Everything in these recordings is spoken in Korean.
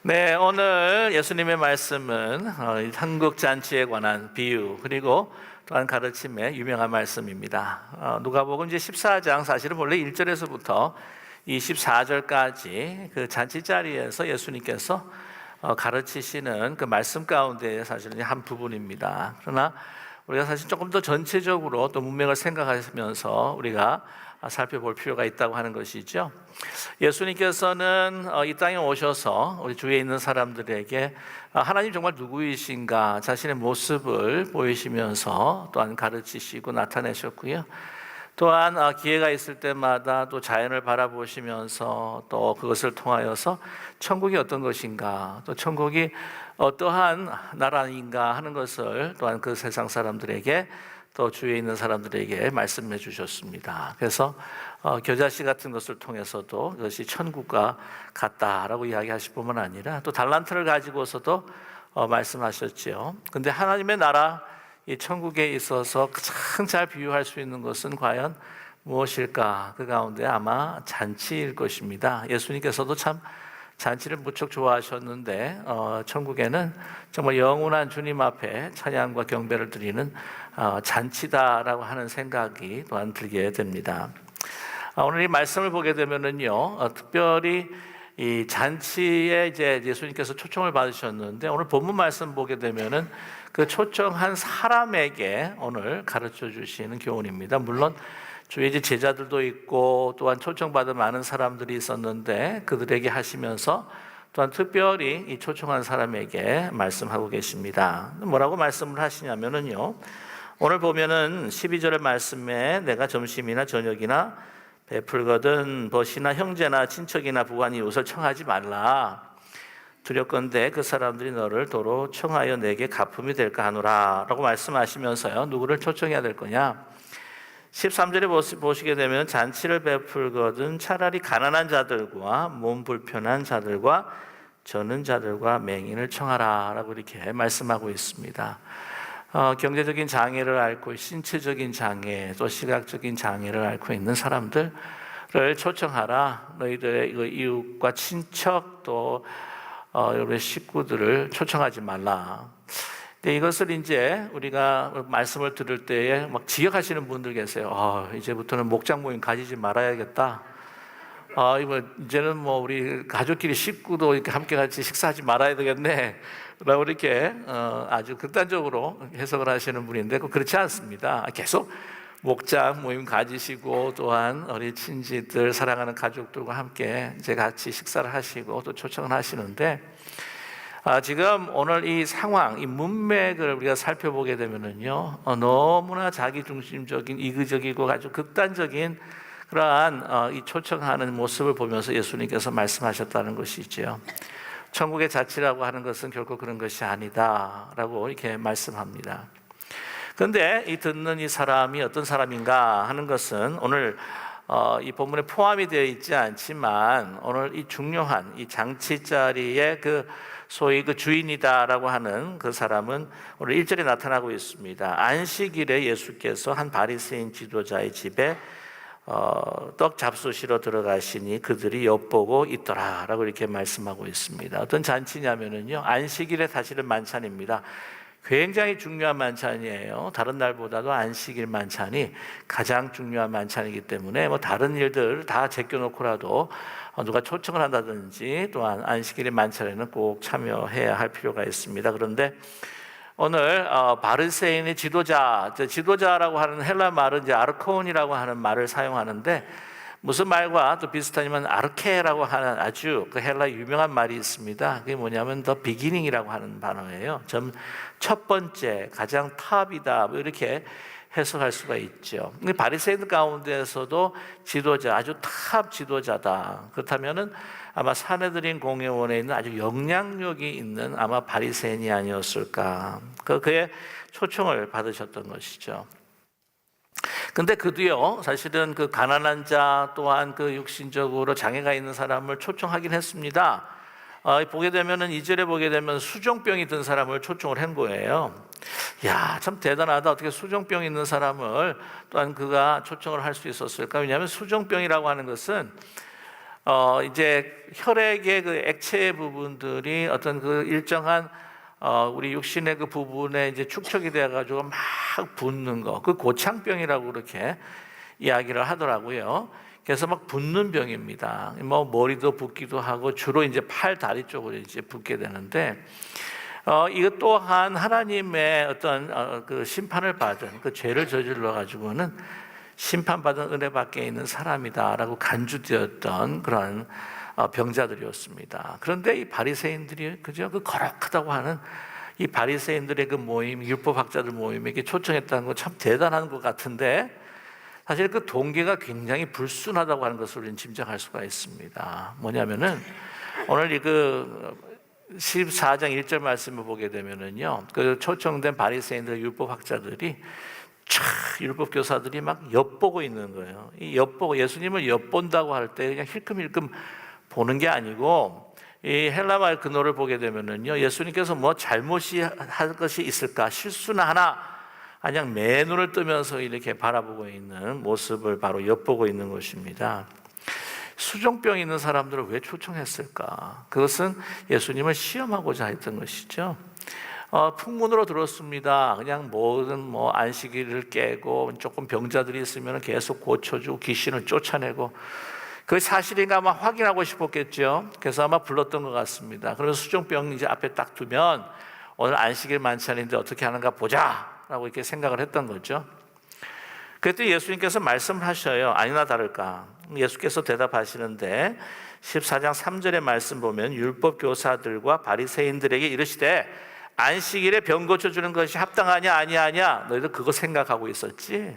네, 오늘 예수님의 말씀은 한국 잔치에 관한 비유 그리고 또한 가르침의 유명한 말씀입니다. 누가복음 이제 14장 사실은 원래 1절에서부터 24절까지 그 잔치 자리에서 예수님께서 가르치시는 그 말씀 가운데 사실은 한 부분입니다. 그러나 우리가 사실 조금 더 전체적으로 또 문맥을 생각하면서 우리가 살펴볼 필요가 있다고 하는 것이죠. 예수님께서는 이 땅에 오셔서 우리 주위에 있는 사람들에게 하나님 정말 누구이신가 자신의 모습을 보이시면서 또한 가르치시고 나타내셨고요. 또한 기회가 있을 때마다 또 자연을 바라보시면서 또 그것을 통하여서 천국이 어떤 것인가, 또 천국이 어떠한 나라인가 하는 것을 또한 그 세상 사람들에게 또 주위에 있는 사람들에게 말씀해 주셨습니다. 그래서 겨자씨 같은 것을 통해서도 그것이 천국과 같다라고 이야기하실 뿐만 아니라 또 달란트를 가지고서도 말씀하셨지요. 근데 하나님의 나라 이 천국에 있어서 가장 잘 비유할 수 있는 것은 과연 무엇일까? 그 가운데 아마 잔치일 것입니다. 예수님께서도 참 잔치를 무척 좋아하셨는데 천국에는 정말 영원한 주님 앞에 찬양과 경배를 드리는 잔치다라고 하는 생각이 또한 들게 됩니다. 오늘 이 말씀을 보게 되면은요, 특별히 이 잔치에 이제 예수님께서 초청을 받으셨는데 오늘 본문 말씀 보게 되면은 그 초청한 사람에게 오늘 가르쳐 주시는 교훈입니다. 물론 주위에 이제 제자들도 있고 또한 초청받은 많은 사람들이 있었는데 그들에게 하시면서 또한 특별히 이 초청한 사람에게 말씀하고 계십니다. 뭐라고 말씀을 하시냐면은요, 오늘 보면은 12절의 말씀에 내가 점심이나 저녁이나 베풀거든 벗이나 형제나 친척이나 부관 이웃을 청하지 말라. 두렵건대 그 사람들이 너를 도로 청하여 내게 갚음이 될까 하노라 라고 말씀하시면서요, 누구를 초청해야 될 거냐? 13절에 보시게 되면 잔치를 베풀거든 차라리 가난한 자들과 몸 불편한 자들과 저는 자들과 맹인을 청하라 라고 이렇게 말씀하고 있습니다. 경제적인 장애를 앓고 신체적인 장애 또 시각적인 장애를 앓고 있는 사람들을 초청하라. 너희들의 이웃과 친척 또 여러분의 식구들을 초청하지 말라. 근데 이것을 이제 우리가 말씀을 들을 때에 막 지역하시는 분들 계세요. 이제부터는 목장 모임 가지지 말아야겠다. 이거 이제는 뭐 우리 가족끼리 식구도 이렇게 함께 같이 식사하지 말아야 되겠네. 라고 이렇게 아주 극단적으로 해석을 하시는 분인데 그렇지 않습니다. 계속 목장 모임 가지시고 또한 우리 친지들 사랑하는 가족들과 함께 이제 같이 식사를 하시고 또 초청을 하시는데 지금 오늘 이 상황, 이 문맥을 우리가 살펴보게 되면은요, 너무나 자기중심적인 이기적이고 아주 극단적인 그러한 이 초청하는 모습을 보면서 예수님께서 말씀하셨다는 것이죠. 천국의 자치라고 하는 것은 결코 그런 것이 아니다라고 이렇게 말씀합니다. 그런데 이 듣는 이 사람이 어떤 사람인가 하는 것은 오늘 이 본문에 포함이 되어 있지 않지만 오늘 이 중요한 이 잔치 자리에 그 소위 그 주인이다라고 하는 그 사람은 오늘 1절에 나타나고 있습니다. 안식일에 예수께서 한 바리새인 지도자의 집에 떡 잡수시러 들어가시니 그들이 엿보고 있더라라고 이렇게 말씀하고 있습니다. 어떤 잔치냐면은요, 안식일에 사실은 만찬입니다. 굉장히 중요한 만찬이에요. 다른 날보다도 안식일 만찬이 가장 중요한 만찬이기 때문에 뭐 다른 일들 다 제껴놓고라도 누가 초청을 한다든지 또한 안식일의 만찬에는 꼭 참여해야 할 필요가 있습니다. 그런데 오늘 바리새인의 지도자라고 하는 헬라 말은 이제 아르코온이라고 하는 말을 사용하는데 무슨 말과 또 비슷하지만 아르케라고 하는 아주 그 헬라 유명한 말이 있습니다. 그게 뭐냐면 더 비기닝이라고 하는 단어예요. 첫 번째, 가장 탑이다 뭐 이렇게 해석할 수가 있죠. 바리새인들 가운데에서도 지도자, 아주 탑 지도자다. 그렇다면은 아마 사내들인 공회원에 있는 아주 영향력이 있는 아마 바리새인이 아니었을까. 그의 초청을 받으셨던 것이죠. 근데 그 뒤요, 사실은 그 가난한 자 또한 그 육신적으로 장애가 있는 사람을 초청하긴 했습니다. 보게 되면은 2절에 보게 되면 수종병이 든 사람을 초청을 한 거예요. 야, 참 대단하다. 어떻게 수종병 있는 사람을 또한 그가 초청을 할 수 있었을까? 왜냐하면 수종병이라고 하는 것은 이제 혈액의 그 액체 부분들이 어떤 그 일정한 우리 육신의 그 부분에 이제 축적이 돼가지고 막 붓는 거, 그 고창병이라고 그렇게 이야기를 하더라고요. 그래서 막 붓는 병입니다. 뭐 머리도 붓기도 하고 주로 이제 팔, 다리 쪽으로 이제 붓게 되는데, 이것 또한 하나님의 어떤 그 심판을 받은 그 죄를 저질러 가지고는 심판받은 은혜 밖에 있는 사람이다라고 간주되었던 그런 병자들이었습니다. 그런데 이 바리새인들이 그저 그 거룩하다고 하는 이 바리새인들의 그 모임, 율법학자들 모임에게 초청했다는 건 참 대단한 것 같은데, 사실 그 동기가 굉장히 불순하다고 하는 것을 우리는 짐작할 수가 있습니다. 뭐냐면은 오늘 이 그 14장 1절 말씀을 보게 되면은요, 그 초청된 바리새인들 율법학자들이 율법 교사들이 막 엿보고 있는 거예요. 이 엿보고, 예수님을 엿본다고 할 때 그냥 힐끔힐끔 보는 게 아니고, 이 헬라말 근어를 보게 되면은요, 예수님께서 뭐 잘못이 할 것이 있을까, 실수나 하나, 그냥 맨눈을 뜨면서 이렇게 바라보고 있는 모습을 바로 엿보고 있는 것입니다. 수종병 있는 사람들을 왜 초청했을까? 그것은 예수님을 시험하고자 했던 것이죠. 풍문으로 들었습니다. 그냥 모든 뭐 안식일을 깨고 조금 병자들이 있으면 계속 고쳐주고 귀신을 쫓아내고, 그 사실인가 아마 확인하고 싶었겠죠. 그래서 아마 불렀던 것 같습니다. 그래서 수종병 이제 앞에 딱 두면 오늘 안식일 만찬인데 어떻게 하는가 보자라고 이렇게 생각을 했던 거죠. 그때 예수님께서 말씀을 하셔요. 아니나 다를까. 예수께서 대답하시는데 14장 3절의 말씀 보면 율법 교사들과 바리새인들에게 이르시되 안식일에 병 고쳐주는 것이 합당하냐 아니하냐, 너희들 그거 생각하고 있었지?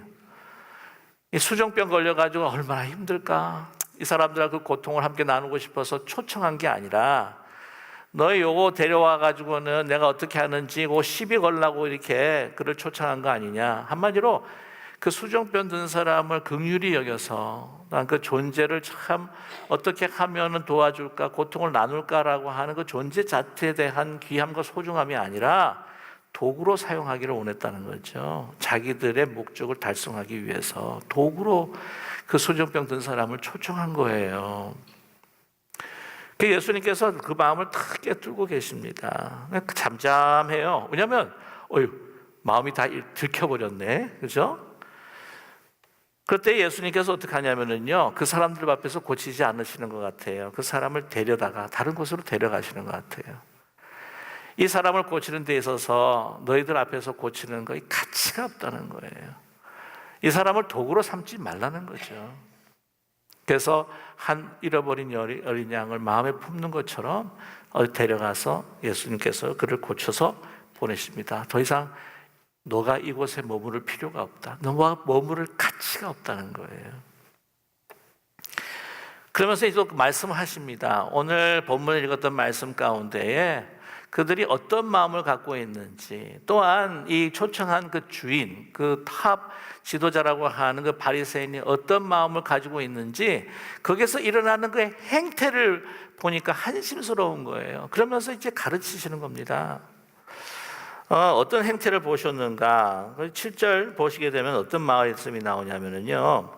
이 수종병 걸려가지고 얼마나 힘들까, 이 사람들과 그 고통을 함께 나누고 싶어서 초청한 게 아니라, 너희 요거 데려와 가지고는 내가 어떻게 하는지 그 시비 걸라고 이렇게 그를 초청한 거 아니냐. 한마디로 그 수종병 든 사람을 긍휼히 여겨서 난 그 존재를 참 어떻게 하면 도와줄까, 고통을 나눌까라고 하는 그 존재 자체에 대한 귀함과 소중함이 아니라 도구로 사용하기를 원했다는 거죠. 자기들의 목적을 달성하기 위해서 도구로 그 수종병 든 사람을 초청한 거예요. 그 예수님께서 그 마음을 탁 꿰뚫고 계십니다. 잠잠해요. 왜냐하면 마음이 다 들켜버렸네, 그죠? 그때 예수님께서 어떻게 하냐면요, 그 사람들 앞에서 고치지 않으시는 것 같아요. 그 사람을 데려다가 다른 곳으로 데려가시는 것 같아요. 이 사람을 고치는 데 있어서 너희들 앞에서 고치는 거에 가치가 없다는 거예요. 이 사람을 도구로 삼지 말라는 거죠. 그래서 한 잃어버린 어린 양을 마음에 품는 것처럼 데려가서 예수님께서 그를 고쳐서 보내십니다. 더 이상 너가 이곳에 머무를 필요가 없다. 너와 머무를 가치가 없다는 거예요. 그러면서 이제 말씀을 하십니다. 오늘 본문을 읽었던 말씀 가운데에 그들이 어떤 마음을 갖고 있는지, 또한 이 초청한 그 주인, 그 탑 지도자라고 하는 그 바리새인이 어떤 마음을 가지고 있는지, 거기서 일어나는 그 행태를 보니까 한심스러운 거예요. 그러면서 이제 가르치시는 겁니다. 어떤 행태를 보셨는가? 7절 보시게 되면 어떤 말씀이 나오냐면요,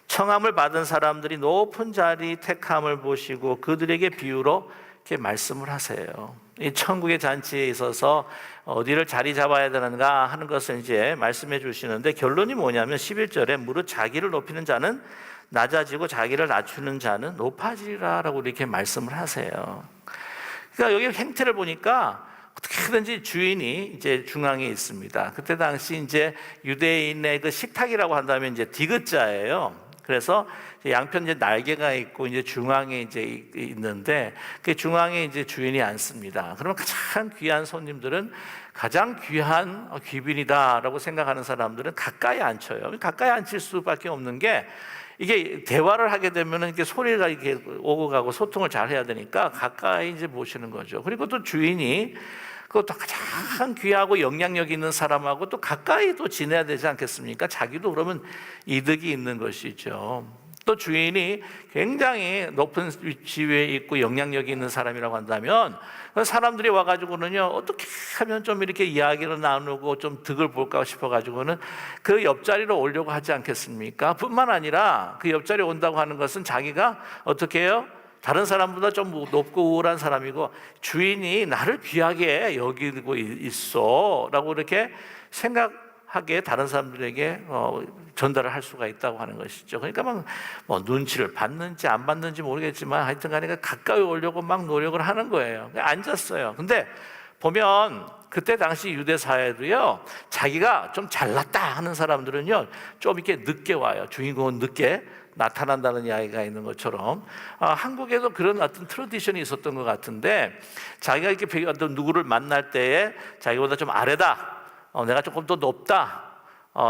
청함을 받은 사람들이 높은 자리 택함을 보시고 그들에게 비유로 이렇게 말씀을 하세요. 이 천국의 잔치에 있어서 어디를 자리 잡아야 되는가 하는 것을 이제 말씀해 주시는데, 결론이 뭐냐면 11절에 무릇 자기를 높이는 자는 낮아지고 자기를 낮추는 자는 높아지리라라고 이렇게 말씀을 하세요. 그러니까 여기 행태를 보니까 어떻게든지 주인이 이제 중앙에 있습니다. 그때 당시 이제 유대인의 그 식탁이라고 한다면 이제 디귿자예요. 그래서 양편 이제 날개가 있고 이제 중앙에 이제 있는데, 그 중앙에 이제 주인이 앉습니다. 그러면 가장 귀한 손님들은, 가장 귀한 귀빈이다라고 생각하는 사람들은 가까이 앉혀요. 가까이 앉힐 수밖에 없는 게, 이게 대화를 하게 되면은 이렇게 소리가 이렇게 오고 가고 소통을 잘 해야 되니까 가까이 이제 모시는 거죠. 그리고 또 주인이 그것도 가장 귀하고 영향력 있는 사람하고 또 가까이 또 지내야 되지 않겠습니까? 자기도 그러면 이득이 있는 것이죠. 또 주인이 굉장히 높은 지위에 있고 영향력이 있는 사람이라고 한다면 사람들이 와가지고는요, 어떻게 하면 좀 이렇게 이야기를 나누고 좀 득을 볼까 싶어가지고는 그 옆자리로 오려고 하지 않겠습니까? 뿐만 아니라 그 옆자리에 온다고 하는 것은 자기가 어떻게 해요? 다른 사람보다 좀 높고 우월한 사람이고 주인이 나를 귀하게 여기고 있어 라고 이렇게 생각하게 다른 사람들에게 전달을 할 수가 있다고 하는 것이죠. 그러니까 막 뭐 눈치를 받는지 안 받는지 모르겠지만 하여튼 간에 가까이 오려고 막 노력을 하는 거예요. 앉았어요. 근데 보면 그때 당시 유대 사회도요, 자기가 좀 잘났다 하는 사람들은요 좀 이렇게 늦게 와요. 주인공은 늦게 나타난다는 이야기가 있는 것처럼 한국에도 그런 어떤 트래디션이 있었던 것 같은데, 자기가 이렇게 어떤 누구를 만날 때에 자기보다 좀 아래다, 내가 조금 더 높다,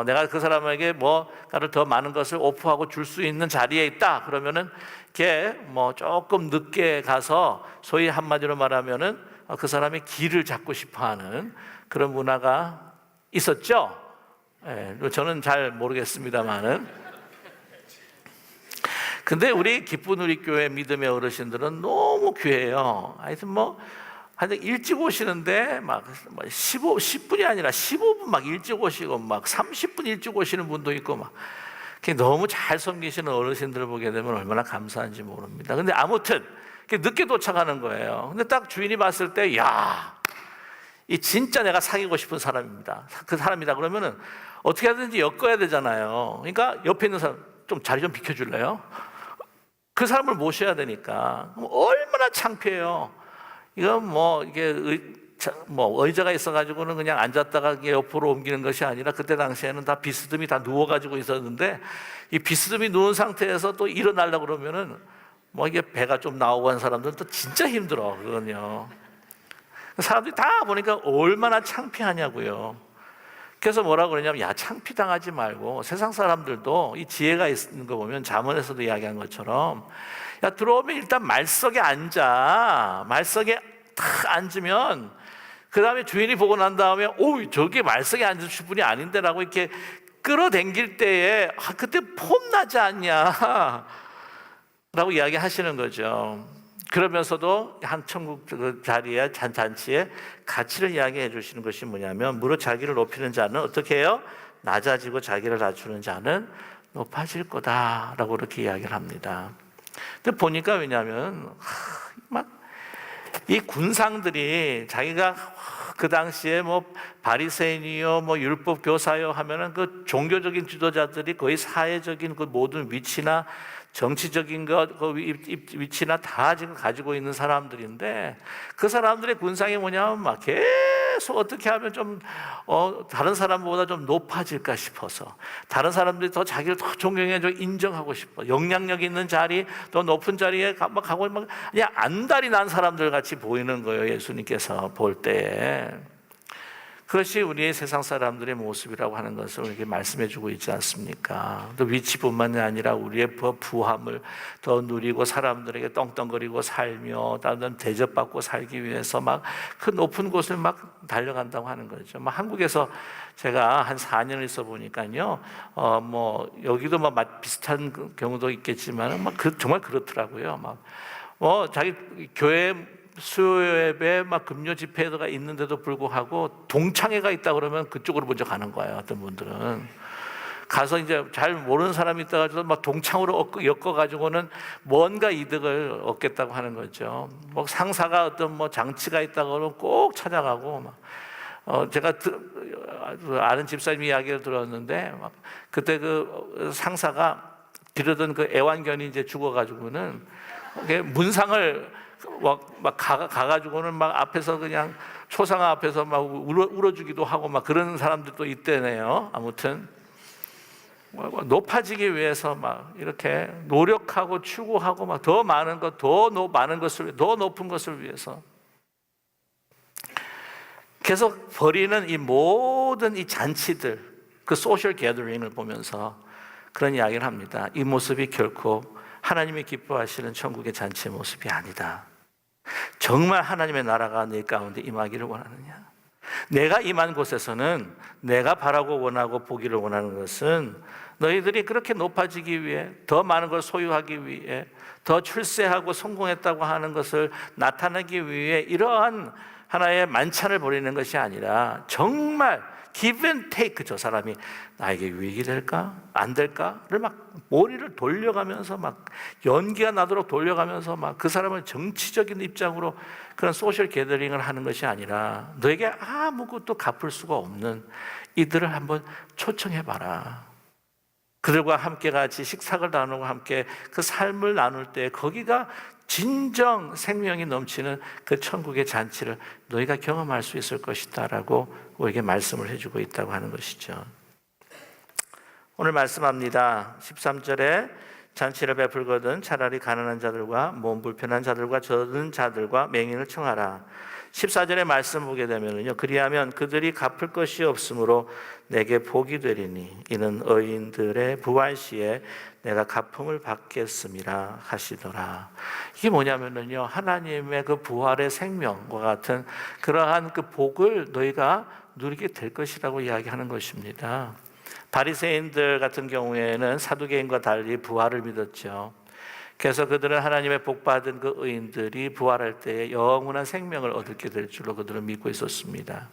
내가 그 사람에게 뭔가를 더 많은 것을 오프하고 줄 수 있는 자리에 있다 그러면은 이렇게 뭐 조금 늦게 가서 소위 한마디로 말하면은 그 사람의 길을 잡고 싶어하는 그런 문화가 있었죠. 저는 잘 모르겠습니다만은. 근데 우리 기쁜 우리 교회 믿음의 어르신들은 너무 귀해요. 하여튼 하여튼 일찍 오시는데 막 10분이 아니라 15분 막 일찍 오시고 막 30분 일찍 오시는 분도 있고 막 너무 잘 섬기시는 어르신들을 보게 되면 얼마나 감사한지 모릅니다. 근데 아무튼 늦게 도착하는 거예요. 근데 딱 주인이 봤을 때, 야, 이 진짜 내가 사귀고 싶은 사람입니다. 그 사람이다 그러면은 어떻게 하든지 엮어야 되잖아요. 그러니까 옆에 있는 사람 좀 자리 좀 비켜줄래요? 그 사람을 모셔야 되니까 얼마나 창피해요. 이건 이게 의자가 있어가지고는 그냥 앉았다가 옆으로 옮기는 것이 아니라 그때 당시에는 다 비스듬히 다 누워가지고 있었는데, 이 비스듬히 누운 상태에서 또 일어나려고 그러면은 이게 배가 좀 나오고 한 사람들은 또 진짜 힘들어, 그거는요. 사람들이 다 보니까 얼마나 창피하냐고요. 그래서 뭐라고 그러냐면, 야, 창피당하지 말고 세상 사람들도 이 지혜가 있는 거 보면 잠언에서도 이야기한 것처럼, 야, 들어오면 일단 말석에 앉아. 말석에 탁 앉으면 그 다음에 주인이 보고 난 다음에 저기 말석에 앉으실 분이 아닌데라고 이렇게 끌어당길 때에 그때 폼나지 않냐 라고 이야기하시는 거죠. 그러면서도 한 천국 그 자리에 잔치에 가치를 이야기해 주시는 것이 뭐냐면, 무릇 자기를 높이는 자는 어떻게 해요? 낮아지고 자기를 낮추는 자는 높아질 거다라고 이렇게 이야기를 합니다. 근데 보니까 왜냐하면 막 이 군상들이 자기가 그 당시에 바리새인이요, 율법 교사요 하면은 그 종교적인 지도자들이 거의 사회적인 그 모든 위치나 정치적인 그 위치나 다 지금 가지고 있는 사람들인데, 그 사람들의 군상이 뭐냐면 막 계속 어떻게 하면 좀 다른 사람보다 좀 높아질까 싶어서, 다른 사람들이 더 자기를 더 존경해줘 인정하고 싶어, 영향력 있는 자리, 더 높은 자리에 가고 그냥 안달이 난 사람들 같이 보이는 거예요. 예수님께서 볼 때에. 그것이 우리의 세상 사람들의 모습이라고 하는 것을 우리에게 말씀해 주고 있지 않습니까? 또 위치뿐만이 아니라 우리의 부함을 더 누리고 사람들에게 떵떵거리고 살며 다른 대접받고 살기 위해서 막 그 높은 곳을 막 달려간다고 하는 거죠. 한국에서 제가 한 4년을 있어 보니까요, 여기도 비슷한 경우도 있겠지만 정말 그렇더라고요. 자기 교회 수요예배 금요 집회가 있는데도 불구하고 동창회가 있다 그러면 그쪽으로 먼저 가는 거예요. 어떤 분들은 가서 이제 잘 모르는 사람이 있다가 동창으로 엮어가지고는 뭔가 이득을 얻겠다고 하는 거죠. 상사가 어떤 장치가 있다 그러면 꼭 찾아가고 제가 아는 집사님 이야기를 들었는데, 그때 그 상사가 기르던 그 애완견이 이제 죽어가지고는 문상을 가가지고는 앞에서 그냥 초상화 앞에서 울어주기도 하고 그런 사람들도 있대네요. 아무튼 높아지기 위해서 이렇게 노력하고 추구하고 더 많은 것, 더 많은 것을, 더 높은 것을 위해서 계속 벌이는 이 모든 이 잔치들, 그 소셜 게더링을 보면서 그런 이야기를 합니다. 이 모습이 결코 하나님이 기뻐하시는 천국의 잔치의 모습이 아니다. 정말 하나님의 나라가 내 가운데 임하기를 원하느냐? 내가 임한 곳에서는 내가 바라고 원하고 보기를 원하는 것은 너희들이 그렇게 높아지기 위해, 더 많은 걸 소유하기 위해, 더 출세하고 성공했다고 하는 것을 나타내기 위해 이러한 하나의 만찬을 벌이는 것이 아니라 정말 give and take, 저 사람이 나에게 유익이 될까? 안 될까?를 막 머리를 돌려가면서 막 연기가 나도록 돌려가면서 막 그 사람을 정치적인 입장으로 그런 소셜 게더링을 하는 것이 아니라 너에게 아무것도 갚을 수가 없는 이들을 한번 초청해봐라. 그들과 함께 같이 식사를 나누고 함께 그 삶을 나눌 때 거기가 진정 생명이 넘치는 그 천국의 잔치를 너희가 경험할 수 있을 것이다 라고 우리에게 말씀을 해주고 있다고 하는 것이죠. 오늘 말씀합니다. 13절에 잔치를 베풀거든 차라리 가난한 자들과 몸 불편한 자들과 젖은 자들과 맹인을 청하라. 14절의 말씀 보게 되면요, 그리하면 그들이 갚을 것이 없으므로 내게 복이 되리니 이는 의인들의 부활 시에 내가 갚음을 받겠음이라 하시더라. 이게 뭐냐면요, 하나님의 그 부활의 생명과 같은 그러한 그 복을 너희가 누리게 될 것이라고 이야기하는 것입니다. 바리새인들 같은 경우에는 사두개인과 달리 부활을 믿었죠. 그래서 그들은 하나님의 복받은 그 의인들이 부활할 때에 영원한 생명을 얻게 될 줄로 그들은 믿고 있었습니다.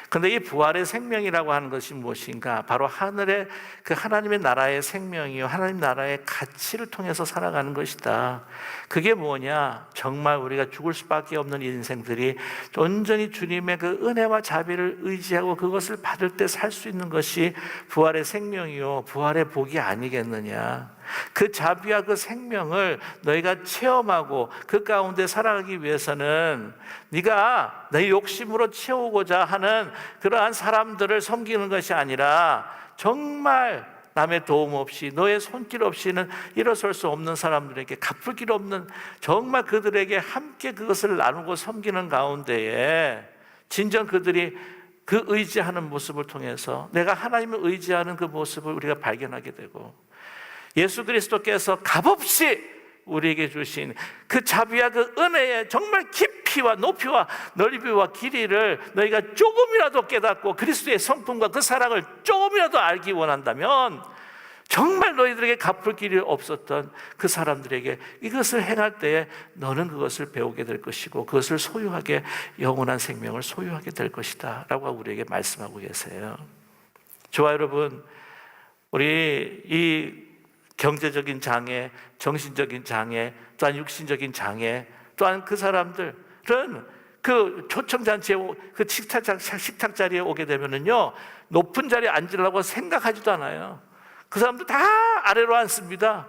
그런데 이 부활의 생명이라고 하는 것이 무엇인가? 바로 하늘의 그 하나님의 나라의 생명이요, 하나님 나라의 가치를 통해서 살아가는 것이다. 그게 뭐냐? 정말 우리가 죽을 수밖에 없는 인생들이 온전히 주님의 그 은혜와 자비를 의지하고 그것을 받을 때 살 수 있는 것이 부활의 생명이요, 부활의 복이 아니겠느냐? 그 자비와 그 생명을 너희가 체험하고 그 가운데 살아가기 위해서는 네가 내 욕심으로 채우고자 하는 그러한 사람들을 섬기는 것이 아니라 정말 남의 도움 없이 너의 손길 없이는 일어설 수 없는 사람들에게, 갚을 길 없는, 정말 그들에게 함께 그것을 나누고 섬기는 가운데에 진정 그들이 그 의지하는 모습을 통해서 내가 하나님을 의지하는 그 모습을 우리가 발견하게 되고, 예수 그리스도께서 값없이 우리에게 주신 그 자비와 그 은혜의 정말 깊이와 높이와 넓이와 길이를 너희가 조금이라도 깨닫고 그리스도의 성품과 그 사랑을 조금이라도 알기 원한다면 정말 너희들에게 갚을 길이 없었던 그 사람들에게 이것을 행할 때에 너는 그것을 배우게 될 것이고 그것을 소유하게, 영원한 생명을 소유하게 될 것이다 라고 우리에게 말씀하고 계세요. 저와 여러분, 우리 이 경제적인 장애, 정신적인 장애, 또한 육신적인 장애, 또한 그 사람들은 그 초청잔치에, 그 식탁 자리에 오게 되면은요, 높은 자리에 앉으려고 생각하지도 않아요. 그 사람들 다 아래로 앉습니다.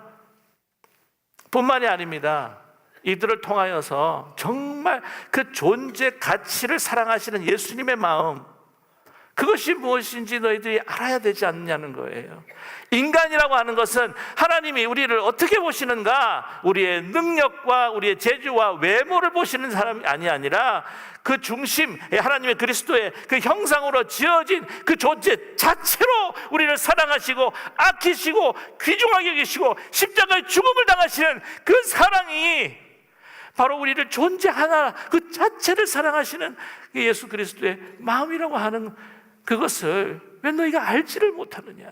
뿐만이 아닙니다. 이들을 통하여서 정말 그 존재 가치를 사랑하시는 예수님의 마음, 그것이 무엇인지 너희들이 알아야 되지 않느냐는 거예요. 인간이라고 하는 것은 하나님이 우리를 어떻게 보시는가? 우리의 능력과 우리의 재주와 외모를 보시는 사람이 아니라 그 중심, 하나님의 그리스도의 그 형상으로 지어진 그 존재 자체로 우리를 사랑하시고 아끼시고 귀중하게 여기시고 십자가의 죽음을 당하시는 그 사랑이 바로 우리를 존재 하나 그 자체를 사랑하시는 예수 그리스도의 마음이라고 하는 그것을 왜 너희가 알지를 못하느냐?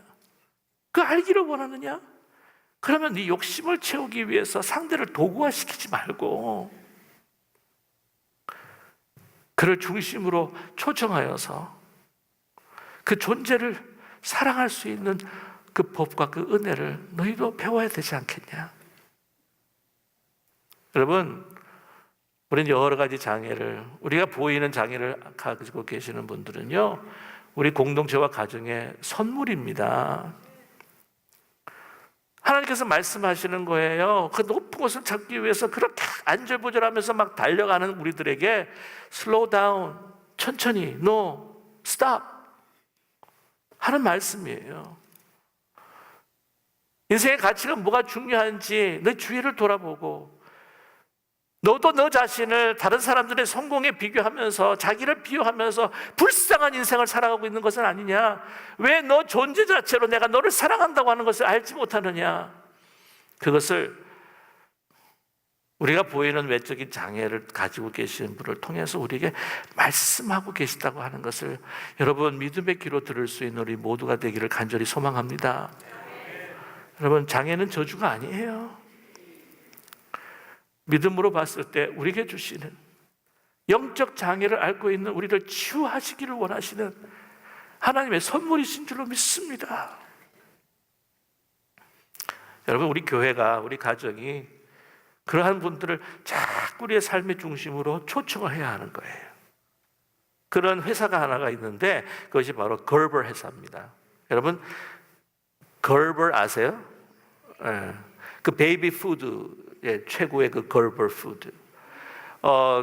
그 알기를 원하느냐? 그러면 네 욕심을 채우기 위해서 상대를 도구화시키지 말고 그를 중심으로 초청하여서 그 존재를 사랑할 수 있는 그 법과 그 은혜를 너희도 배워야 되지 않겠냐? 여러분, 우리는 여러 가지 장애를, 우리가 보이는 장애를 가지고 계시는 분들은요, 우리 공동체와 가정의 선물입니다. 하나님께서 말씀하시는 거예요. 그 높은 곳을 찾기 위해서 그렇게 안절부절하면서 막 달려가는 우리들에게 slow down, 천천히, no, stop 하는 말씀이에요. 인생의 가치가 뭐가 중요한지 내 주위를 돌아보고, 너도 너 자신을 다른 사람들의 성공에 비교하면서 자기를 비교하면서 불쌍한 인생을 살아가고 있는 것은 아니냐? 왜 너 존재 자체로 내가 너를 사랑한다고 하는 것을 알지 못하느냐? 그것을 우리가 보이는 외적인 장애를 가지고 계시는 분을 통해서 우리에게 말씀하고 계시다고 하는 것을 여러분 믿음의 귀로 들을 수 있는 우리 모두가 되기를 간절히 소망합니다. 여러분, 장애는 저주가 아니에요. 믿음으로 봤을 때 우리에게 주시는 영적 장애를 앓고 있는 우리를 치유하시기를 원하시는 하나님의 선물이신 줄로 믿습니다. 여러분, 우리 교회가, 우리 가정이 그러한 분들을 자꾸 우리의 삶의 중심으로 초청을 해야 하는 거예요. 그런 회사가 하나가 있는데 그것이 바로 걸버 회사입니다. 여러분, 걸버 아세요? 그 베이비 푸드의 최고의 그 걸버 푸드.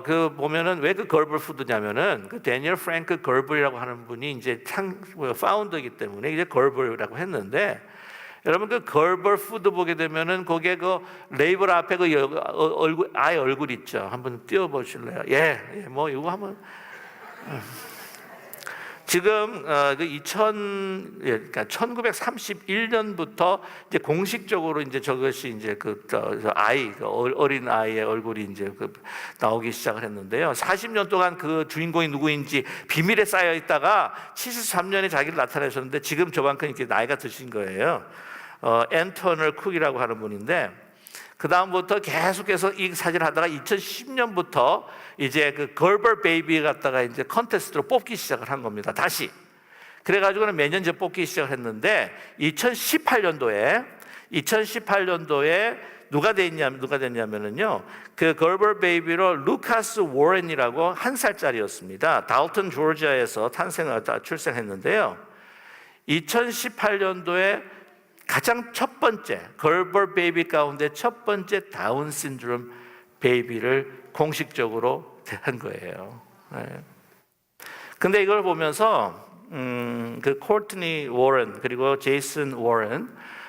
그 보면은 왜 그 걸버 푸드냐면은 그 데니얼 프랭크 걸버이라고 하는 분이 이제 파운더이기 때문에 이제 걸버라고 했는데, 여러분 그 걸버 푸드 보게 되면은 거기에 그 레이블 앞에 그 얼굴, 아이 얼굴 있죠. 한번 띄워 보실래요? 뭐 이거 한번. 지금 그러니까 1931년부터 이제 공식적으로 이제 저것이 이제 어린 아이의 얼굴이 이제 나오기 시작을 했는데요. 40년 동안 그 주인공이 누구인지 비밀에 쌓여 있다가 73년에 자기를 나타내셨는데 지금 저만큼 이렇게 나이가 드신 거예요. 앤터널 쿡이라고 하는 분인데, 그 다음부터 계속해서 이 사진을 하다가 2010년부터 이제 그 걸버 베이비 갖다가 이제 컨테스트로 뽑기 시작을 한 겁니다. 다시. 그래가지고는 매년 이제 뽑기 시작을 했는데 2018년도에 누가 됐냐면은요, 그 걸버 베이비로 루카스 워렌이라고 1살짜리였습니다. 달튼 조지아에서 출생했는데요. 2018년도에 가장 첫 번째 걸버 베이비 가운데 첫 번째 다운 신드롬 베이비를 공식적으로 한 거예요. 근데 이걸 보면서 그 코트니 워런 그리고 제이슨 워런이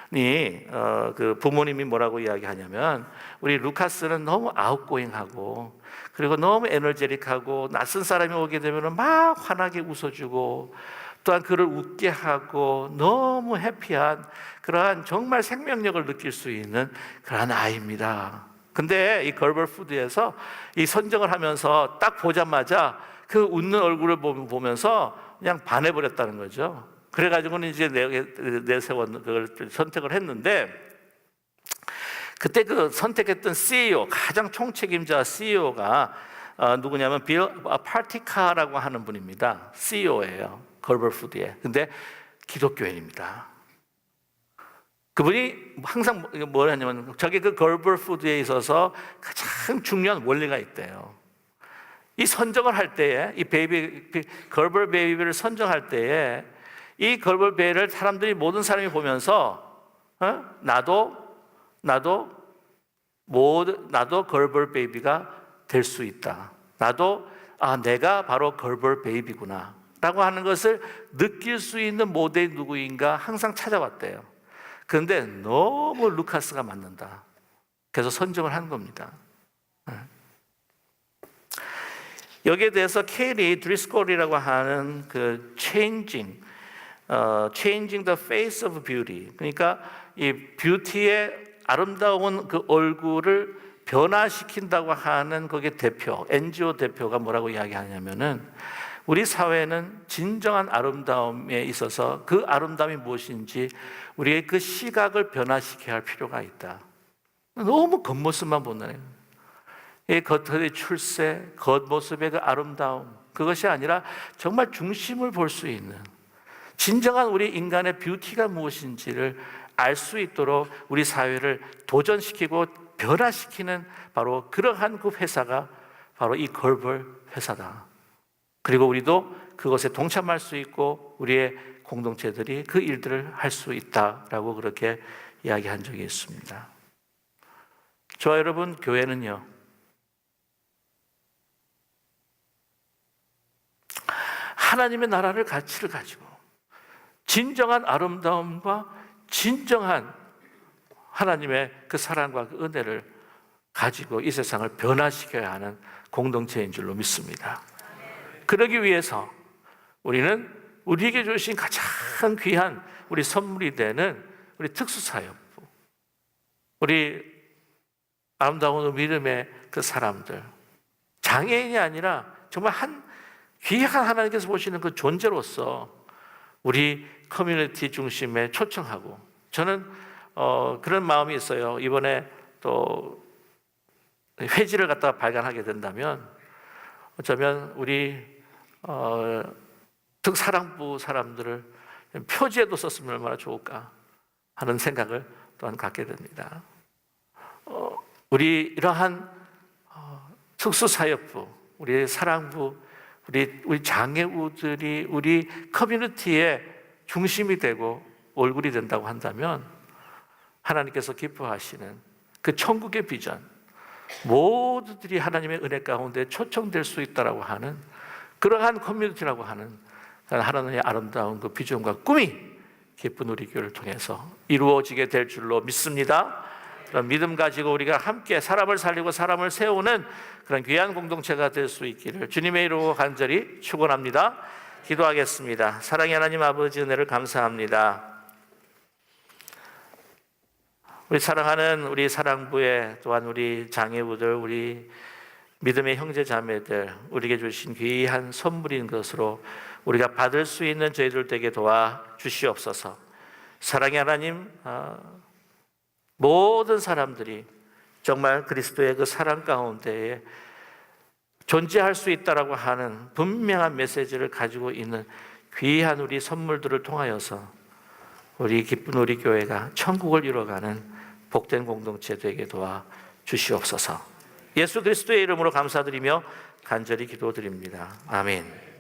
그 부모님이 뭐라고 이야기하냐면, 우리 루카스는 너무 아웃고잉하고 그리고 너무 에너제틱하고 낯선 사람이 오게 되면 막 환하게 웃어주고 또한 그를 웃게 하고 너무 해피한 그러한 정말 생명력을 느낄 수 있는 그러한 아이입니다. 근데 이 걸버 푸드에서 이 선정을 하면서 딱 보자마자 그 웃는 얼굴을 보면서 그냥 반해버렸다는 거죠. 그래가지고는 이제 그걸 선택을 했는데, 그때 그 선택했던 CEO, 가장 총책임자 CEO가 누구냐면 빌 파티카라고 하는 분입니다. CEO예요. 걸버 푸드에. 근데 기독교인입니다. 그분이 항상 뭘 하냐면, 저기 그 걸버 푸드에 있어서 가장 중요한 원리가 있대요. 이 선정을 할 때에, 이 걸버 베이비를 선정할 때에, 이 걸버 베이비를 모든 사람이 보면서, 나도 걸버 베이비가 될 수 있다. 내가 바로 걸버 베이비구나. 라고 하는 것을 느낄 수 있는 모델이 누구인가 항상 찾아봤대요. 그런데 너무 루카스가 맞는다. 그래서 선정을 한 겁니다. 여기에 대해서 케리 드리스콜이라고 하는 그 changing the face of beauty, 그러니까 이 뷰티의 아름다운 그 얼굴을 변화시킨다고 하는 거기에 NGO 대표가 뭐라고 이야기하냐면은, 우리 사회는 진정한 아름다움에 있어서 그 아름다움이 무엇인지 우리의 그 시각을 변화시켜야 할 필요가 있다. 너무 겉모습만 보는, 이 겉의 출세, 겉모습의 그 아름다움, 그것이 아니라 정말 중심을 볼 수 있는 진정한 우리 인간의 뷰티가 무엇인지를 알 수 있도록 우리 사회를 도전시키고 변화시키는 바로 그러한 그 회사가 바로 이 걸버 회사다. 그리고 우리도 그것에 동참할 수 있고 우리의 공동체들이 그 일들을 할 수 있다라고 그렇게 이야기한 적이 있습니다. 저와 여러분, 교회는요, 하나님의 나라를 가치를 가지고 진정한 아름다움과 진정한 하나님의 그 사랑과 그 은혜를 가지고 이 세상을 변화시켜야 하는 공동체인 줄로 믿습니다. 그러기 위해서 우리는 우리에게 주신 가장 귀한 우리 선물이 되는 우리 특수사역부, 우리 아름다운 믿음의 그 사람들, 장애인이 아니라 정말 귀한 하나님께서 보시는 그 존재로서 우리 커뮤니티 중심에 초청하고, 저는 그런 마음이 있어요. 이번에 또 회지를 갖다가 발간하게 된다면 어쩌면 우리 특사랑부 사람들을 표지에도 썼으면 얼마나 좋을까 하는 생각을 또한 갖게 됩니다. 우리 이러한 특수사역부, 우리 사랑부, 우리 장애우들이 우리 커뮤니티의 중심이 되고 얼굴이 된다고 한다면 하나님께서 기뻐하시는 그 천국의 비전, 모두들이 하나님의 은혜 가운데 초청될 수 있다라고 하는 그러한 커뮤니티라고 하는 하나님의 아름다운 그 비전과 꿈이 기쁜 우리 교회를 통해서 이루어지게 될 줄로 믿습니다. 그런 믿음 가지고 우리가 함께 사람을 살리고 사람을 세우는 그런 귀한 공동체가 될 수 있기를 주님의 이름으로 간절히 축원합니다. 기도하겠습니다. 사랑의 하나님 아버지, 은혜를 감사합니다. 우리 사랑하는 우리 사랑부에, 또한 우리 장애우들, 우리 믿음의 형제 자매들, 우리에게 주신 귀한 선물인 것으로 우리가 받을 수 있는 저희들 되게 도와 주시옵소서. 사랑의 하나님, 모든 사람들이 정말 그리스도의 그 사랑 가운데에 존재할 수 있다라고 하는 분명한 메시지를 가지고 있는 귀한 우리 선물들을 통하여서 우리 기쁜 우리 교회가 천국을 이뤄가는 복된 공동체 되게 도와 주시옵소서. 예수 그리스도의 이름으로 감사드리며 간절히 기도드립니다. 아멘.